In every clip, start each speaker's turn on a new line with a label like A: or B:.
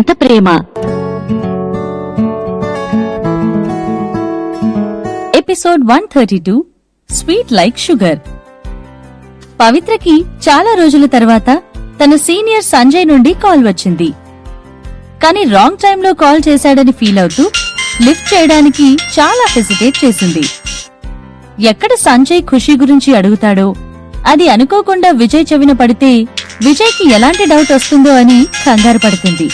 A: ఎంత ప్రేమ. Episode 132 sweet like sugar. పవిత్రకి చాలా రోజుల తర్వాత తన సీనియర్ సంజయ్ నుండి కాల్ వచ్చింది. కానీ రాంగ్ టైంలో కాల్ చేశాడని ఫీల్ అవుతూ లిఫ్ట్ చేయడానికి చాలా హెసిటేట్ చేసింది. ఎక్కడ సంజయ్ ఖుషి గురించి అడుగుతాడో, అది అనుకోకుండా విజయ్ చెవిన పడితే విజయ్కి ఎలాంటి డౌట్ వస్తుందో అని కంగారు పడుతుంది.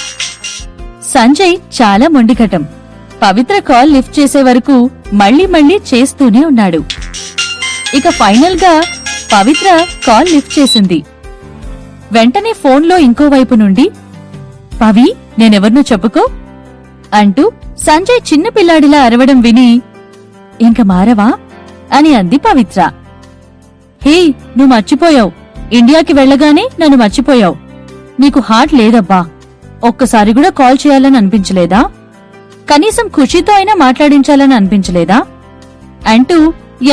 A: సంజయ్ చాలా మొండిఘటం. పవిత్ర కాల్ లిఫ్ట్ చేసే వరకు మళ్లీ చేస్తూనే ఉన్నాడు. ఇక ఫైనల్ గా పవిత్ర కాల్ లిఫ్ట్ చేసింది. వెంటనే ఫోన్లో ఇంకోవైపు నుండి పవి, నేనెవర్నో చెప్పుకో అంటూ సంజయ్ చిన్న పిల్లాడిలా అరవడం విని ఇంక మారవా అని అంది పవిత్ర. హే, నువ్వు మర్చిపోయావు. ఇండియాకి వెళ్లగానే నన్ను మర్చిపోయావు. నీకు హార్ట్ లేదబ్బా. ఒక్కసారి కూడా కాల్ చేయాలని అనిపించలేదా? కనీసం ఖుషితో అయినా మాట్లాడించాలని అనిపించలేదా అంటూ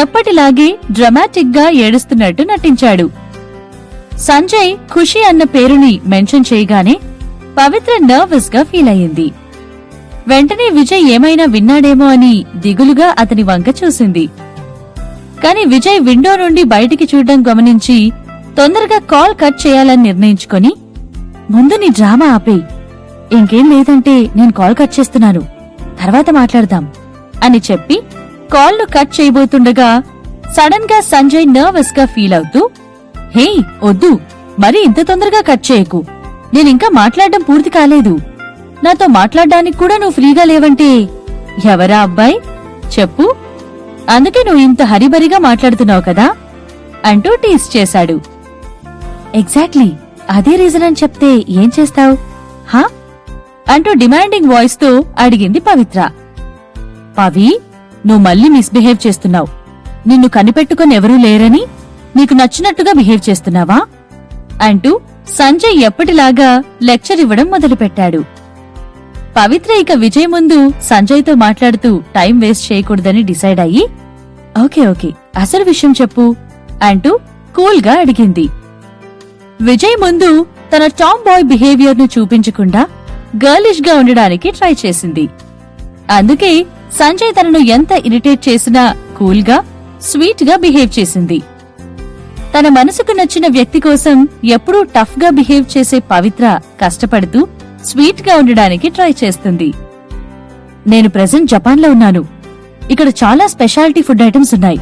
A: ఎప్పటిలాగే డ్రమాటిక్ గా ఏడుస్తున్నట్టు నటించాడు. సంజయ్ ఖుషి అన్న పేరుని మెన్షన్ చేయగానే పవిత్ర నర్వస్ గా ఫీల్ అయ్యింది. వెంటనే విజయ్ ఏమైనా విన్నాడేమో అని దిగులుగా అతని వంక చూసింది. కాని విజయ్ విండో నుండి బయటికి చూడడం గమనించి తొందరగా కాల్ కట్ చేయాలని నిర్ణయించుకొని, ముందు నీ డ్రామా ఆపేయ్. ఇంకేం లేదంటే నేను కాల్ కట్ చేస్తున్నాను, తర్వాత మాట్లాడదాం అని చెప్పి కాల్ను కట్ చేయబోతుండగా సడన్ గా సంజయ్ నర్వస్ గా ఫీల్ అవుతూ, హే వద్దు, మరి ఇంత తొందరగా కట్ చేయకు. నేనింకా మాట్లాడడం పూర్తి కాలేదు. నాతో మాట్లాడడానికి కూడా నువ్వు ఫ్రీగా లేవంటే ఎవరా అబ్బాయి చెప్పు. అందుకే నువ్వు ఇంత హరిబరిగా మాట్లాడుతున్నావు కదా అంటూ టీస్ చేశాడు. ఎగ్జాక్ట్లీ అదే రీజన్ అని చెప్తే ఏం చేస్తావు హా అంటూ డిమాండింగ్ వాయిస్ తో అడిగింది పవిత్ర. పవి, నువ్వు మళ్ళీ మిస్బిహేవ్ చేస్తున్నావు. నిన్ను కనిపెట్టుకుని ఎవరూ లేరని నీకు నచ్చినట్టుగా బిహేవ్ చేస్తున్నావా అంటూ సంజయ్ ఎప్పటిలాగా లెక్చర్ ఇవ్వడం మొదలుపెట్టాడు. పవిత్ర ఇక విజయ్ ముందు సంజయ్తో మాట్లాడుతూ టైం వేస్ట్ చేయకూడదని డిసైడ్ అయ్యి, ఓకే అసలు విషయం చెప్పు అంటూ కూల్ గా అడిగింది. విజయ్ ముందు తన టామ్ బాయ్ బిహేవియర్ ను చూపించకుండా గర్లిష్ గా ఉండడానికి ట్రై చేసింది. అందుకే సంజయ్ తనను ఎంత ఇరిటేట్ చేసినా కూల్ గా, స్వీట్ గా బిహేవ్ చేసింది. తన మనసుకు నచ్చిన వ్యక్తి కోసం ఎప్పుడూ టఫ్ గా బిహేవ్ చేసే పవిత్ర కష్టపడుతూ స్వీట్ గా ఉండడానికి ట్రై చేస్తుంది. నేను ప్రెజెంట్ జపాన్లో ఉన్నాను. ఇక్కడ చాలా స్పెషాలిటీ ఫుడ్ ఐటమ్స్ ఉన్నాయి.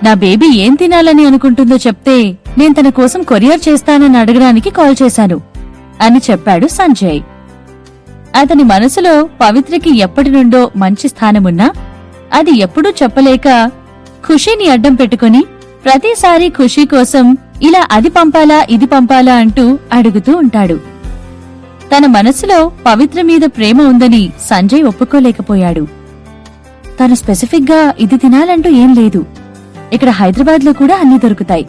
A: నా బేబీ ఏం తినాలని అనుకుంటుందో చెప్తే నేను తన కోసం కొరియర్ చేస్తానని అడగడానికి కాల్ చేశాను అని చెప్పాడు సంజయ్. అతని మనసులో పవిత్రకి ఎప్పటి నుండో మంచి స్థానమున్నా అది ఎప్పుడూ చెప్పలేక ఖుషీని అడ్డం పెట్టుకుని ప్రతిసారి ఖుషీ కోసం ఇలా అది పంపాలా ఇది పంపాలా అంటూ అడుగుతూ ఉంటాడు. తన మనసులో పవిత్ర మీద ప్రేమ ఉందని సంజయ్ ఒప్పుకోలేకపోయాడు. తను స్పెసిఫిక్ గా ఇది తినాలంటూ ఏం లేదు. ఇక్కడ హైదరాబాద్ లో కూడా అన్ని దొరుకుతాయి.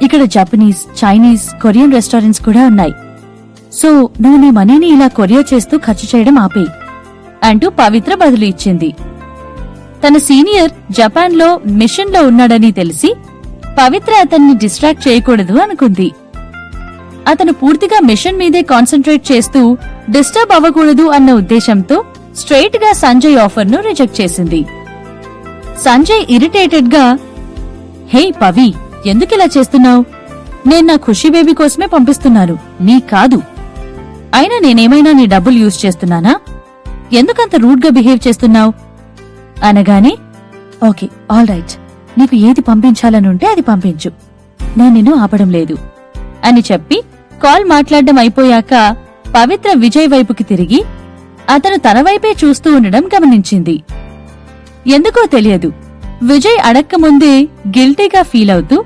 A: ఇక్కడ జపనీస్, చైనీస్, కొరియన్ రెస్టారెంట్స్ కూడా ఉన్నాయి. సో నువ్వు నీ మనీని ఇలా కొరియర్ చేస్తూ ఖర్చు చేయడం ఆపేయ్ అంటూ పవిత్ర బదులు ఇచ్చింది. తన సీనియర్ జపాన్ లో మిషన్ లో ఉన్నాడని తెలిసి పవిత్ర అతన్ని డిస్ట్రాక్ట్ చేయకూడదు అనుకుంది. అతను పూర్తిగా మిషన్ మీదే కాన్సంట్రేట్ చేస్తూ డిస్టర్బ్ అవ్వకూడదు అన్న ఉద్దేశంతో స్ట్రెయిట్ గా సంజయ్ ఆఫర్ ను రిజెక్ట్ చేసింది. సంజయ్ ఇరిటేటెడ్ గా, హే పవి, ఎందుకిలా చేస్తున్నావు? నేను నా ఖుషీ బేబీ కోసమే పంపిస్తున్నాను, నీ కాదు. అయినా నేనేమైనా నీ డబ్బులు యూజ్ చేస్తున్నానా? ఎందుకంత రూడ్ గా బిహేవ్ చేస్తున్నావు అనగానే, ఓకే ఆల్ రైట్, నీకు ఏది పంపించాలనుంటే అది పంపించు, నేను నిన్ను ఆపడం లేదు అని చెప్పి కాల్ మాట్లాడడం అయిపోయాక పవిత్ర విజయ్ వైపుకి తిరిగి అతను తన వైపే చూస్తూ ఉండడం గమనించింది. ఎందుకో తెలియదు, విజయ్ అడక్కముందే గిల్టీగా ఫీల్ అవుతూ,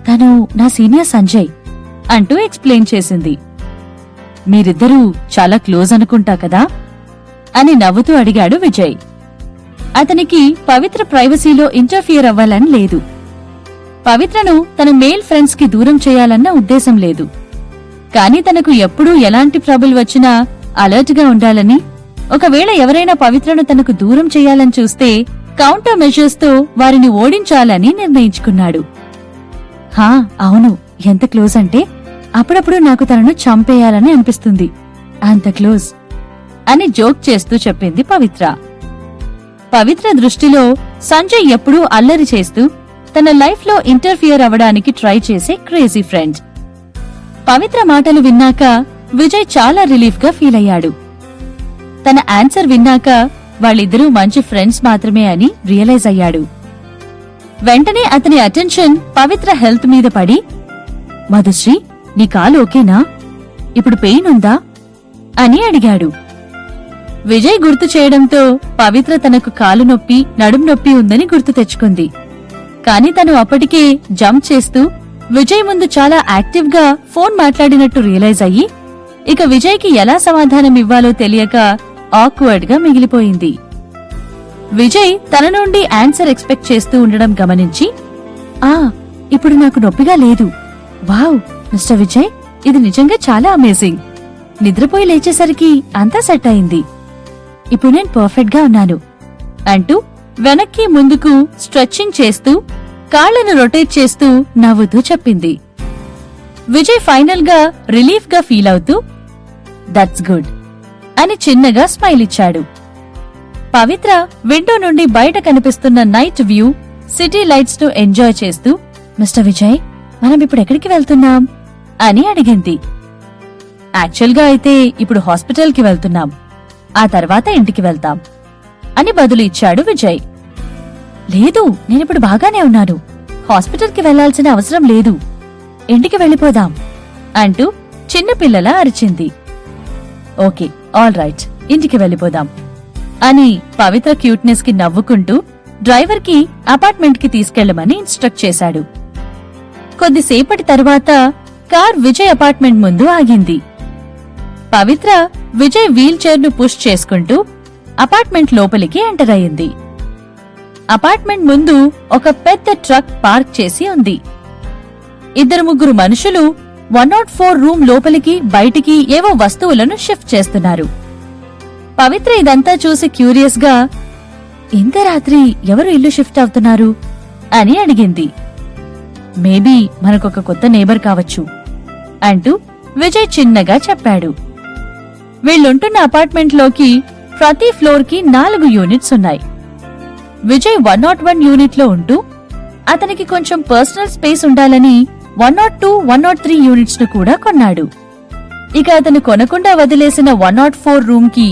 A: తను నా సీనియర్ సంజయ్ అంటూ ఎక్స్ప్లెయిన్ చేసింది. మీరిద్దరూ చాలా క్లోజ్ అనుకుంటా కదా అని నవ్వుతూ అడిగాడు విజయ్. అతనికి పవిత్ర ప్రైవసీలో ఇంటర్ఫియర్ అవ్వాలని లేదు. పవిత్రను తన మేల్ ఫ్రెండ్స్ కి దూరం చేయాలన్న ఉద్దేశం లేదు. కాని తనకు ఎప్పుడూ ఎలాంటి ట్రబుల్ వచ్చినా అలర్ట్ గా ఉండాలని, ఒకవేళ ఎవరైనా పవిత్రను తనకు దూరం చేయాలని చూస్తే కౌంటర్ మెజర్స్ తో వారిని ఓడించాలని నిర్ణయించుకున్నాడు. హా అవును, ఎంత క్లోజ్ అంటే అప్పుడప్పుడు నాకు తనను చంపేయాలని అనిపిస్తుంది. అంత క్లోజ్ అని జోక్ చేస్తూ చెప్పింది పవిత్ర. పవిత్ర దృష్టిలో సంజయ్ ఎప్పుడూ అల్లరి చేస్తూ తన లైఫ్లో ఇంటర్ఫియర్ అవ్వడానికి ట్రై చేసే క్రేజీ ఫ్రెండ్. పవిత్ర మాటలు విన్నాక విజయ్ చాలా రిలీఫ్ గా ఫీల్ అయ్యాడు. తన ఆన్సర్ విన్నాక వాళ్ళిద్దరూ మంచి ఫ్రెండ్స్ మాత్రమే అని రియలైజ్ అయ్యాడు. వెంటనే అతని అటెన్షన్ పవిత్ర హెల్త్ మీద పడి, మధుశ్రీ, నీ కాలు ఓకేనా? ఇప్పుడు పెయిన్ ఉందా అని అడిగాడు. విజయ్ గుర్తు చేయడంతో పవిత్ర తనకు కాలు నొప్పి, నడుం నొప్పి ఉందని గుర్తు తెచ్చుకుంది. కాని తను అప్పటికే జంప్ చేస్తూ విజయ్ ముందు చాలా యాక్టివ్ గా ఫోన్ మాట్లాడినట్టు రియలైజ్ అయ్యి, ఇక విజయ్కి ఎలా సమాధానం ఇవ్వాలో తెలియక ఆక్వర్డ్ గా మిగిలిపోయింది. విజయ్ తన నుండి ఆన్సర్ ఎక్స్పెక్ట్ చేస్తూ ఉండడం గమనించి, ఇప్పుడు నాకు నొప్పిగా లేదు. వావ్ మిస్టర్ విజయ్, ఇది నిజంగా చాలా అమేజింగ్. నిద్రపోయి లేచేసరికి అంతా సెట్ అయింది. ఇప్పుడు నేను పర్ఫెక్ట్ గా ఉన్నాను అంటూ వెనక్కి ముందుకు స్ట్రెచ్చింగ్ చేస్తూ కాళ్లను రొటేట్ చేస్తూ నవ్వుతూ చెప్పింది. విజయ్ ఫైనల్ గా రిలీఫ్ గా ఫీల్ అవుతూ, దట్స్ గుడ్ అని చిన్నగా స్మైల్ ఇచ్చాడు. పవిత్ర విండో నుండి బయట కనిపిస్తున్న నైట్ వ్యూ, సిటీ లైట్స్ ను ఎంజాయ్ చేస్తూ, మిస్టర్ విజయ్, మనం ఇప్పుడు ఎక్కడికి వెళ్తున్నాం అని అడిగింది. యాక్చువల్గా అయితే ఇప్పుడు హాస్పిటల్ కి వెళ్తున్నాం, ఆ తర్వాత ఇంటికి వెళ్తాం అని బదులు ఇచ్చాడు విజయ్. లేదు, నేనిప్పుడు బాగానే ఉన్నాను. హాస్పిటల్ కి వెళ్లాల్సిన అవసరం లేదు, ఇంటికి వెళ్ళిపోదాం అంటూ చిన్నపిల్లలా అరిచింది. ఓకే, ఆల్ రైట్, ఇంటికి వెళ్ళిపోదాం అని పవిత్ర క్యూట్నెస్ కి నవ్వుకుంటూ డ్రైవర్ కి అపార్ట్మెంట్ కి తీసుకెళ్లమని ఇన్స్ట్రక్ట్ చేశాడు. కొద్దిసేపటి తర్వాత కార్ విజయ్ అపార్ట్మెంట్ ముందు ఆగింది. పవిత్ర విజయ్ వీల్ చైర్ ను పుష్ చేసుకుంటూ అపార్ట్మెంట్ లోపలికి ఎంటర్ అయింది. అపార్ట్మెంట్ ముందు ఒక పెద్ద ట్రక్ పార్క్ చేసి ఉంది. 2-3 మనుషులు 104 రూమ్ లోపలికి బయటికి ఏవో వస్తువులను షిఫ్ట్ చేస్తున్నారు. పవిత్ర ఇదంతా చూసి క్యూరియస్ గా, ఇంత రాత్రి ఎవరు ఇల్లు షిఫ్ట్ అవుతున్నారు అని అడిగింది. మేబీ మనకొక కొత్త నేబర్ కావచ్చు అంటూ విజయ్ చిన్నగా చెప్పాడు. వీళ్లుంటున్న అపార్ట్మెంట్లోకి ప్రతి ఫ్లోర్ కి 4 యూనిట్స్ ఉన్నాయి. విజయ్ 101 యూనిట్ లో ఉంటూ అతనికి కొంచెం పర్సనల్ స్పేస్ ఉండాలని 102, 103 యూనిట్స్ ను కూడా కొన్నాడు. ఇక అతను కొనకుండా వదిలేసిన 104 రూమ్ కి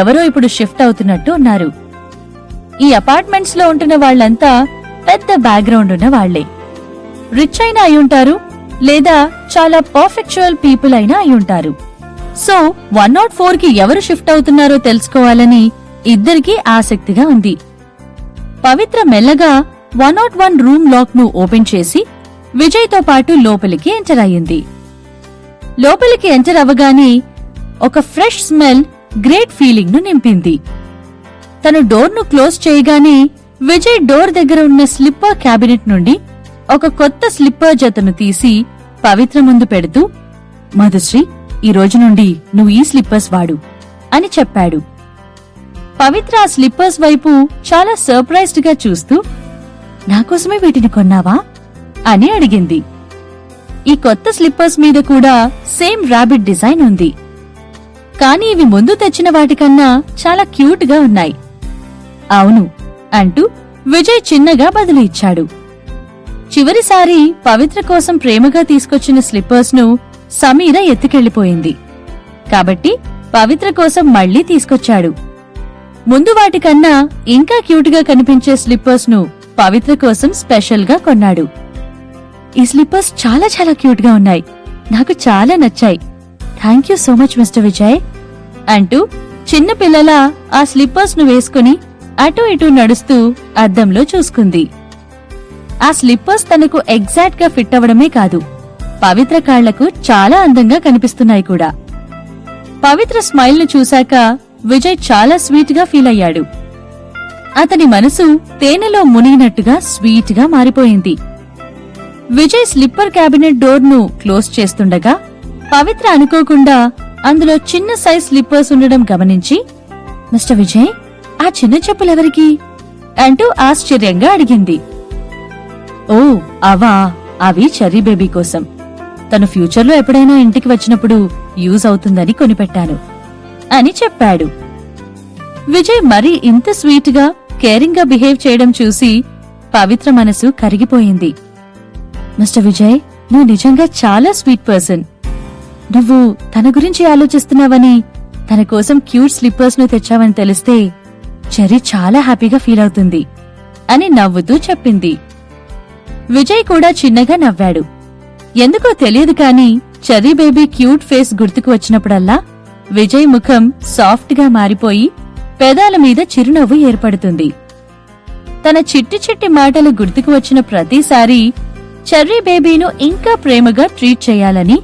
A: ఎవరో ఇప్పుడు షిఫ్ట్ అవుతున్నట్టు ఉన్నారు. ఈ అపార్ట్మెంట్స్ లో ఉంటున్న వాళ్లంతా పెద్ద బ్యాక్గ్రౌండ్ ఉన్న వాళ్లే. రిచ్ అయినా అయ్యుంటారు, లేదా చాలా పర్ఫెక్చువల్ పీపుల్ అయినా అయ్యుంటారు. సో 104 కి ఎవరు షిఫ్ట్ అవుతున్నారో తెలుసుకోవాలని ఇద్దరికీ ఆసక్తిగా ఉంది. పవిత్ర మెల్లగా 101 రూమ్ లాక్ ను ఓపెన్ చేసి విజయ్ తో పాటు లోపలికి ఎంటర్ అయ్యింది. లోపలికి ఎంటర్ అవ్వగానే ఒక ఫ్రెష్ స్మెల్ గ్రేట్ ఫీలింగ్ ను నింపింది. తను డోర్ ను క్లోజ్ చేయగానే విజయ్ డోర్ దగ్గర ఉన్న స్లిప్పర్ క్యాబినెట్ నుండి ఒక కొత్త స్లిప్పర్ జతను తీసి పవిత్ర ముందు పెడుతూ, మధుశ్రీ, ఈ రోజు నుండి నువ్వు ఈ స్లిప్పర్స్ వాడు అని చెప్పాడు. పవిత్ర ఆ స్లిప్పర్స్ వైపు చాలా సర్ప్రైజ్డ్ గా చూస్తూ, నాకోసమే వీటిని కొన్నావా అని అడిగింది. ఈ కొత్త స్లిప్పర్స్ మీద కూడా సేమ్ రాబిట్ డిజైన్ ఉంది. కానీ ఇవి ముందు తెచ్చిన వాటికన్నా చాలా క్యూట్ గా ఉన్నాయి. అవును అంటూ విజయ్ చిన్నగా బదులు ఇచ్చాడు. చివరిసారి పవిత్ర కోసం ప్రేమగా తీసుకొచ్చిన స్లిప్పర్స్ ను సమీర ఎత్తుకెళ్లిపోయింది. కాబట్టి పవిత్ర కోసం మళ్లీ తీసుకొచ్చాడు. ముందు వాటికన్నా ఇంకా క్యూట్ గా కనిపించే స్లిప్పర్స్ ను పవిత్ర కోసం స్పెషల్ గా కొన్నాడు. ఈ స్లిప్పర్స్ చాలా చాలా క్యూట్ గా ఉన్నాయి, నాకు చాలా నచ్చాయి. Thank you so much mister Vijay అంటూ చిన్నపిల్లలా ఆ స్లిప్పర్స్ ను వేసుకుని అటూ ఇటూ నడుస్తూ అద్దంలో చూసుకుంది. ఆ స్లిప్పర్స్ తనకు ఎగ్జాక్ట్ గా ఫిట్ అవ్వడమే కాదు, పవిత్ర కాళ్లకు చాలా అందంగా కనిపిస్తున్నాయి కూడా. పవిత్ర స్మైల్ ను చూశాక విజయ్ చాలా స్వీట్ గా ఫీల్ అయ్యాడు. అతని మనసు తేనెలో మునిగినట్టుగా స్వీట్ గా మారిపోయింది. విజయ్ స్లిప్పర్ క్యాబినెట్ డోర్ ను క్లోజ్ చేస్తుండగా పవిత్ర అనుకోకుండా అందులో చిన్న సైజ్ స్లిప్పర్స్ ఉండడం గమనించి, మిస్టర్ విజయ్, ఆ చిన్న చెప్పులెవరికి అంటూ ఆశ్చర్యంగా అడిగింది. ఓ అవా, అవి చెర్రీ బేబీ కోసం. తను ఫ్యూచర్లో ఎప్పుడైనా ఇంటికి వచ్చినప్పుడు యూజ్ అవుతుందని కొనిపెట్టాను. అని చెప్పాడు. విజయ్ మరీ ఇంత స్వీట్ గా కేరింగ్ గా బిహేవ్ చేయడం చూసి పవిత్ర మనసు కరిగిపోయింది. మిస్టర్ విజయ్, నువ్వు నిజంగా చాలా స్వీట్ పర్సన్. నువ్వు తన గురించి ఆలోచిస్తున్నావని, తన కోసం క్యూట్ స్లిప్పర్స్ ను తెచ్చావని తెలిస్తే చెర్రీ చాలా హ్యాపీగా ఫీల్ అవుతుంది అని నవ్వుతూ చెప్పింది. విజయ్ కూడా చిన్నగా నవ్వాడు. ఎందుకో తెలియదు కాని చెర్రీ బేబీ క్యూట్ ఫేస్ గుర్తుకు వచ్చినప్పుడల్లా విజయ్ ముఖం సాఫ్ట్ గా మారిపోయి పెదాల మీద చిరునవ్వు ఏర్పడుతుంది. తన చిట్టి చిట్టి మాటలు గుర్తుకు వచ్చిన ప్రతిసారి చెర్రీ బేబీను ఇంకా ప్రేమగా ట్రీట్ చేయాలని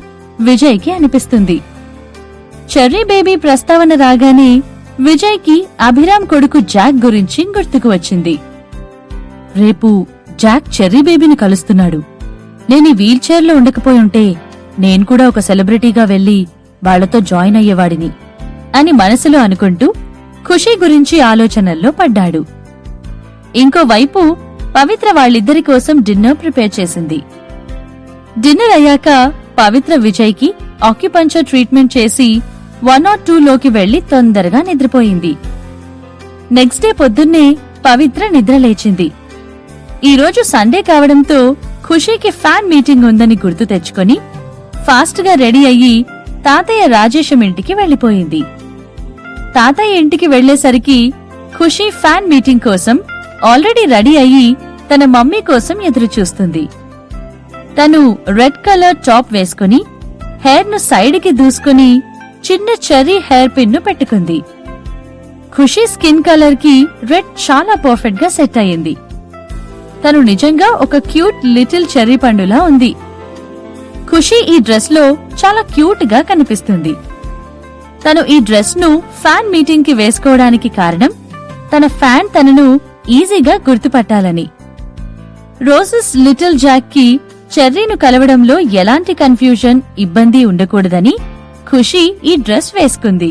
A: విజయ్కి అనిపిస్తుంది. చెర్రీ బేబీ ప్రస్తావన రాగానే విజయ్కి అభిరామ్ కొడుకు జాక్ గురించి గుర్తుకు వచ్చింది. రేపు జాక్ చెర్రీ బేబీని కలుస్తున్నాడు. నేను ఈ వీల్ చైర్లో ఉండకపోయుంటే నేను కూడా ఒక సెలబ్రిటీగా వెళ్లి వాళ్లతో జాయిన్ అయ్యేవాడిని అని మనసులో అనుకుంటూ ఖుషీ గురించి ఆలోచనల్లో పడ్డాడు. ఇంకోవైపు పవిత్ర వాళ్ళిద్దరి కోసం డిన్నర్ ప్రిపేర్ చేసింది. డిన్నర్ అయ్యాక పవిత్ర విజయ్కి ఆక్యుపంచర్ ట్రీట్మెంట్ చేసి 102 లోకి వెళ్లి తొందరగా నిద్రపోయింది. నెక్స్ట్ డే పొద్దున్నే పవిత్ర నిద్రలేచింది. ఈరోజు సండే కావడంతో ఖుషీకి ఫ్యాన్ మీటింగ్ ఉందని గుర్తు తెచ్చుకొని ఫాస్ట్ గా రెడీ అయ్యి తాతయ్య రాజేశం ఇంటికి వెళ్లిపోయింది. తాతయ్య ఇంటికి వెళ్లేసరికి ఖుషీ ఫ్యాన్ మీటింగ్ కోసం ఆల్రెడీ రెడీ అయ్యి తన మమ్మీ కోసం ఎదురుచూస్తుంది. తను రెడ్ కలర్ టాప్ వేసుకుని హెయిర్ ను సైడ్ కి దూసుకుని చిన్న చెర్రీ హెయిర్ పిన్ ను పెట్టుకుంది. ఖుషీ స్కిన్ కలర్ కి రెడ్ చాలా పర్ఫెక్ట్ గా సెట్ అయ్యింది. తను నిజంగా ఒక క్యూట్ లిటిల్ చెర్రీ పండులా ఉంది. ఖుషీ ఈ డ్రెస్ లో చాలా క్యూట్ గా కనిపిస్తుంది. తను ఈ డ్రెస్ ను ఫ్యాన్ మీటింగ్ కి వేసుకోవడానికి కారణం తన ఫ్యాన్ తనను ఈజీగా గుర్తుపట్టాలని. రోజెస్ లిటిల్ జాక్ కి చెర్రీను కలవడంలో ఎలాంటి కన్ఫ్యూజన్, ఇబ్బంది ఉండకూడదని ఖుషీ ఈ డ్రెస్ వేసుకుంది.